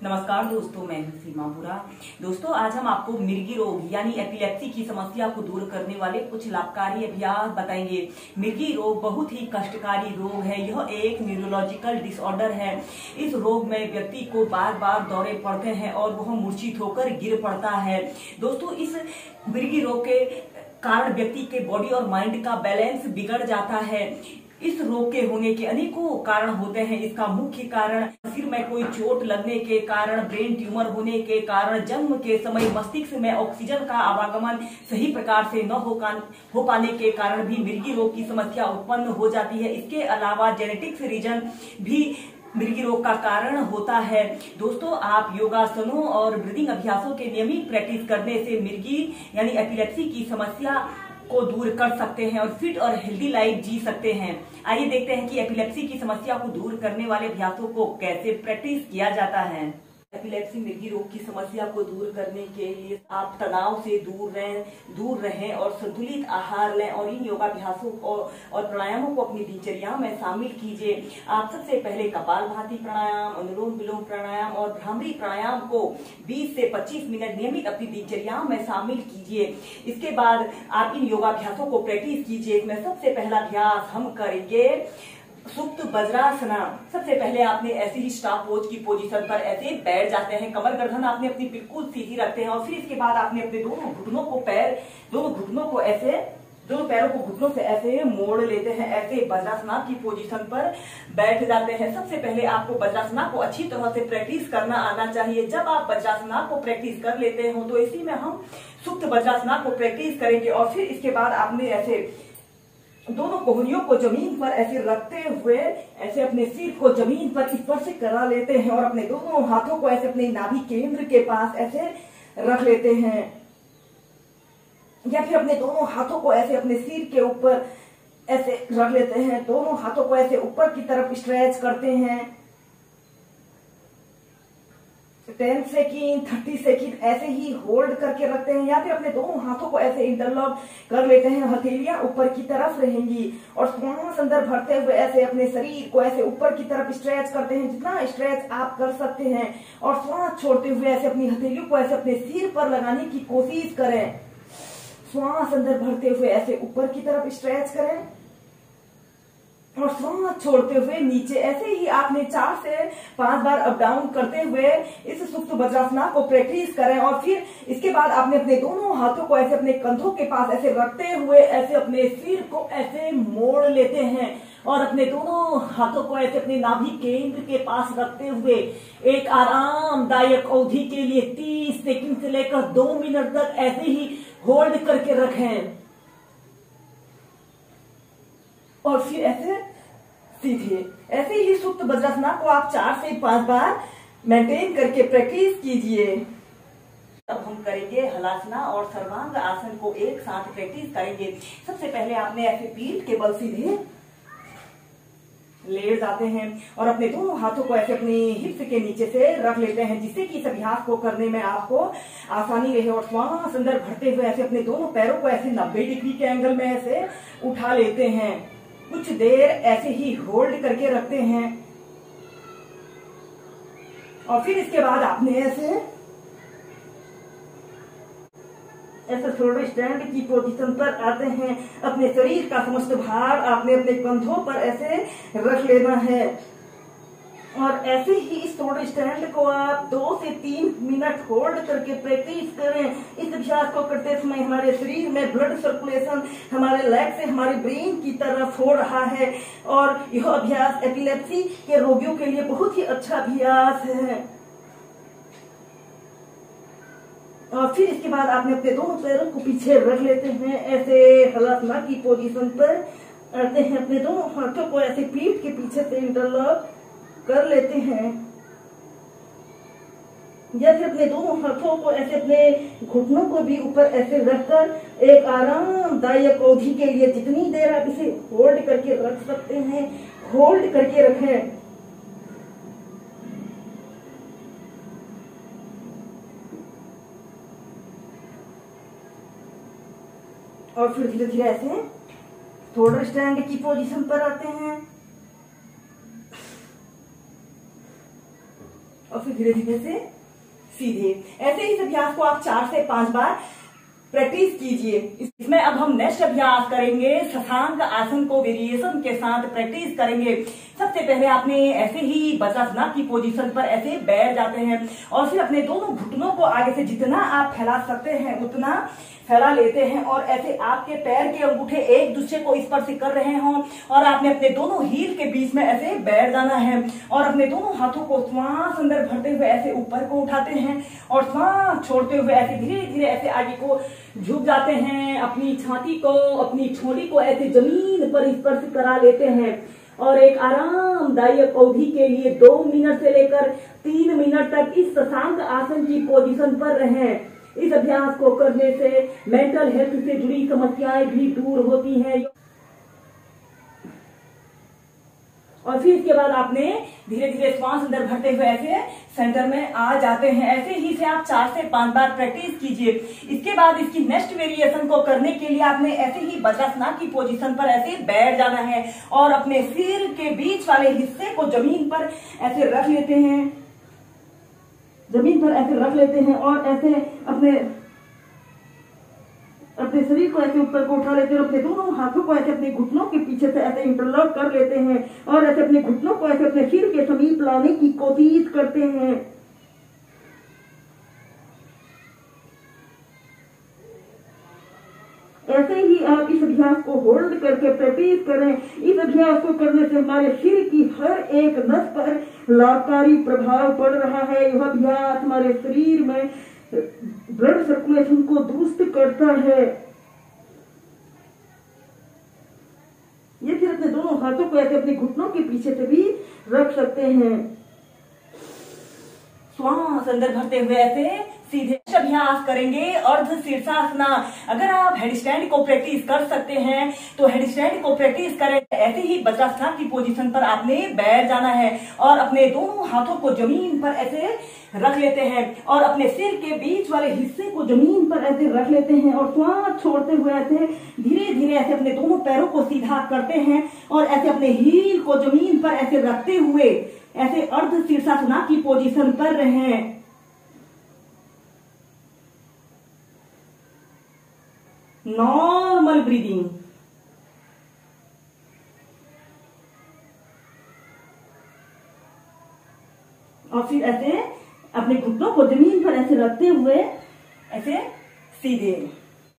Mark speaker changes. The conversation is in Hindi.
Speaker 1: नमस्कार दोस्तों, मैं हूं सीमा बुरा। दोस्तों, आज हम आपको मिर्गी रोग यानी एपिलेप्सी की समस्या को दूर करने वाले कुछ लाभकारी अभ्यास बताएंगे। मिर्गी रोग बहुत ही कष्टकारी रोग है। यह एक न्यूरोलॉजिकल डिसऑर्डर है। इस रोग में व्यक्ति को बार बार दौरे पड़ते हैं और वह मूर्छित होकर गिर पड़ता है। दोस्तों, इस मिर्गी रोग के कारण व्यक्ति के बॉडी और माइंड का बैलेंस बिगड़ जाता है। इस रोग के होने के अनेकों कारण होते हैं। इसका मुख्य कारण सिर में कोई चोट लगने के कारण, ब्रेन ट्यूमर होने के कारण, जन्म के समय मस्तिष्क में ऑक्सीजन का आवागमन सही प्रकार से न हो पाने के कारण भी मिर्गी रोग की समस्या उत्पन्न हो जाती है। इसके अलावा जेनेटिक्स रीजन भी मिर्गी रोग का कारण होता है। दोस्तों, आप योगासनों और ब्रीदिंग अभ्यासों के नियमित प्रैक्टिस करने से मिर्गी यानी एपिलेप्सी की समस्या को दूर कर सकते हैं और फिट और हेल्दी लाइफ जी सकते हैं। आइए देखते हैं कि एपिलेप्सी की समस्या को दूर करने वाले अभ्यासों को कैसे प्रैक्टिस किया जाता है। एपिलेप्सी मिर्गी रोग की समस्या को दूर करने के लिए आप तनाव से दूर रहें और संतुलित आहार लें और इन योगाभ्यासों और प्राणायामों को अपनी दिनचर्या में शामिल कीजिए। आप सबसे पहले कपालभाति प्राणायाम, अनुलोम विलोम प्राणायाम और भ्रामरी प्राणायाम को 20 से 25 मिनट नियमित अपनी दिनचर्या में शामिल कीजिए। इसके बाद आप इन योगाभ्यासों को प्रैक्टिस कीजिए। इसमें सबसे पहला अभ्यास हम करेंगे सुप्त वज्रासना। सबसे पहले आपने ऐसे ही स्टार पोज की पोजीशन पर ऐसे बैठ जाते हैं। कमर गर्दन आपने अपनी बिल्कुल सीधी रखते हैं और फिर इसके बाद आपने अपने दोनों घुटनों को ऐसे दोनों पैरों को घुटनों से ऐसे मोड़ लेते हैं। ऐसे वज्रासना की पोजीशन पर बैठ जाते हैं। सबसे पहले आपको वज्रासना को अच्छी तरह से प्रैक्टिस करना आना चाहिए। जब आप वज्रासना को प्रैक्टिस कर लेते हो तो इसी में हम सुप्त वज्रासना को प्रैक्टिस करेंगे और फिर इसके बाद आपने ऐसे दोनों कोहनियों को जमीन पर ऐसे रखते हुए ऐसे अपने सिर को जमीन पर स्पर्श करा लेते हैं और अपने दोनों हाथों को ऐसे अपने नाभि केंद्र के पास ऐसे रख लेते हैं या फिर अपने दोनों हाथों को ऐसे अपने सिर के ऊपर ऐसे रख लेते हैं। दोनों हाथों को ऐसे ऊपर की तरफ स्ट्रेच करते हैं। 10 सेकेंड 30 सेकेंड ऐसे ही होल्ड करके रखते हैं या फिर अपने दोनों हाथों को ऐसे इंटरलॉक कर लेते हैं। हथेलियां ऊपर की तरफ रहेंगी और श्वास अंदर भरते हुए ऐसे अपने शरीर को ऐसे ऊपर की तरफ स्ट्रेच करते हैं, जितना स्ट्रेच आप कर सकते हैं। और श्वास छोड़ते हुए ऐसे अपनी हथेलियों को ऐसे अपने सिर पर लगाने की कोशिश करें। श्वास अंदर भरते हुए ऐसे ऊपर की तरफ स्ट्रेच करें और श्वास छोड़ते हुए नीचे। ऐसे ही आपने 4 से 5 बार अप डाउन करते हुए इस सुप्त वज्रासना को प्रैक्टिस करें और फिर इसके बाद आपने अपने दोनों हाथों को ऐसे अपने कंधों के पास ऐसे रखते हुए ऐसे अपने सिर को ऐसे मोड़ लेते हैं और अपने दोनों हाथों को ऐसे अपने नाभि केंद्र के पास रखते हुए एक आरामदायक अवधि के लिए 30 सेकंड से लेकर 2 मिनट तक ऐसे ही होल्ड करके रखें और फिर ऐसे सीधे ऐसे ही सुप्त वज्रासना को आप 4 से 5 बार मेंटेन करके प्रैक्टिस कीजिए। अब हम करेंगे हलासना और सर्वांग आसन को एक साथ प्रैक्टिस करेंगे। सबसे पहले आपने ऐसे पीठ के बल सीधे लेट जाते हैं और अपने दोनों हाथों को ऐसे अपनी हिप्स के नीचे से रख लेते हैं, जिससे कि इस अभ्यास को करने में आपको आसानी रहे। और श्वास अंदर भरते हुए ऐसे अपने दोनों पैरों को ऐसे 90 डिग्री के एंगल में ऐसे उठा लेते हैं। कुछ देर ऐसे ही होल्ड करके रखते हैं और फिर इसके बाद आपने ऐसे शोल्डर स्टैंड की पोजीशन पर आते हैं। अपने शरीर का समस्त भार आपने अपने कंधों पर ऐसे रख लेना है और ऐसे ही इस शोल्डर स्टैंड को आप 2 से 3 मिनट होल्ड करके प्रैक्टिस करें। इस अभ्यास को करते समय हमारे शरीर में ब्लड सर्कुलेशन हमारे लेग से हमारे ब्रेन की तरफ हो रहा है और यह अभ्यास एपिलेप्सी के रोगियों के लिए बहुत ही अच्छा अभ्यास है। और फिर इसके बाद आपने अपने दोनों पैरों को पीछे रख लेते हैं। ऐसे हलासना की पोजीशन पर आते हैं। अपने दोनों हाथों को ऐसे पीठ के पीछे से इंटरलॉक कर लेते हैं या फिर अपने दोनों हाथों को ऐसे अपने घुटनों को भी ऊपर ऐसे रखकर एक आरामदायक अवधि के लिए जितनी देर आप इसे होल्ड करके रख सकते हैं होल्ड करके रखें। और फिर धीरे धीरे ऐसे शोल्डर स्टैंड की पोजीशन पर आते हैं और फिर धीरे धीरे से सीधे। ऐसे ही इस अभ्यास को आप 4 से 5 बार प्रैक्टिस कीजिए। इसमें अब हम नेक्स्ट अभ्यास करेंगे, शशांक आसन को वेरिएशन के साथ प्रैक्टिस करेंगे। सबसे पहले आपने ऐसे ही वज्रासन की पोजीशन पर ऐसे बैठ जाते हैं और फिर अपने दोनों घुटनों को आगे से जितना आप फैला सकते हैं उतना फैला लेते हैं और ऐसे आपके पैर के अंगूठे एक दूसरे को स्पर्श कर रहे हों और आपने अपने दोनों हील के बीच में ऐसे बैठ जाना है और अपने दोनों हाथों को श्वास अंदर भरते हुए ऐसे ऊपर को उठाते हैं और श्वास छोड़ते हुए ऐसे धीरे धीरे ऐसे आगे को झुक जाते हैं। अपनी छाती को, अपनी ठोड़ी को ऐसे जमीन पर स्पर्श करा लेते हैं और एक आरामदायक अवधि के लिए 2 मिनट से लेकर 3 मिनट तक इस शशांक आसन की पोजीशन पर रहें। इस अभ्यास को करने से मेंटल हेल्थ से जुड़ी समस्याएं भी दूर होती हैं और फिर इसके बाद आपने धीरे धीरे श्वास अंदर भरते हुए ऐसे सेंटर में आ जाते हैं। ऐसे ही से आप 4 से 5 बार प्रैक्टिस कीजिए। इसके बाद इसकी नेक्स्ट वेरिएशन को करने के लिए आपने ऐसे ही वज्रासन की पोजीशन पर ऐसे बैठ जाना है और अपने सिर के बीच वाले हिस्से को जमीन पर ऐसे रख लेते हैं, जमीन पर ऐसे रख लेते हैं और ऐसे अपने शरीर को ऐसे ऊपर को उठा लेते हैं और अपने दोनों हाथों को ऐसे अपने घुटनों के पीछे से ऐसे इंटरलॉक कर लेते हैं और ऐसे अपने घुटनों को ऐसे अपने सिर के समीप लाने की कोशिश करते हैं। ऐसे ही आप इस अभ्यास को होल्ड करके प्रैक्टिस करें। इस अभ्यास को करने से हमारे सिर की हर एक नस पर लाभकारी प्रभाव पड़ रहा है। यह अभ्यास हमारे शरीर में ब्लड सर्कुलेशन को दुरुस्त करता है। ये फिर अपने दोनों हाथों को ऐसे अपने घुटनों के पीछे से भी रख सकते हैं। श्वास अंदर भरते हुए ऐसे सीधे अभ्यास करेंगे अर्ध शीर्षासना। अगर आप हेड स्टैंड को प्रैक्टिस कर सकते हैं तो हेड स्टैंड को प्रैक्टिस करें। ऐसे ही वज्रासन की पोजीशन पर आपने बैठ जाना है और अपने दोनों हाथों को जमीन पर ऐसे रख लेते हैं और अपने सिर के बीच वाले हिस्से को जमीन पर ऐसे रख लेते हैं और श्वास छोड़ते हुए ऐसे धीरे धीरे ऐसे अपने दोनों पैरों को सीधा करते हैं और ऐसे अपने हील को जमीन पर ऐसे रखते हुए ऐसे अर्ध शीर्षासन की पोजीशन पर रहें। Normal breathing. और फिर ऐसे अपने घुटनों को जमीन पर ऐसे रखते हुए ऐसे सीधे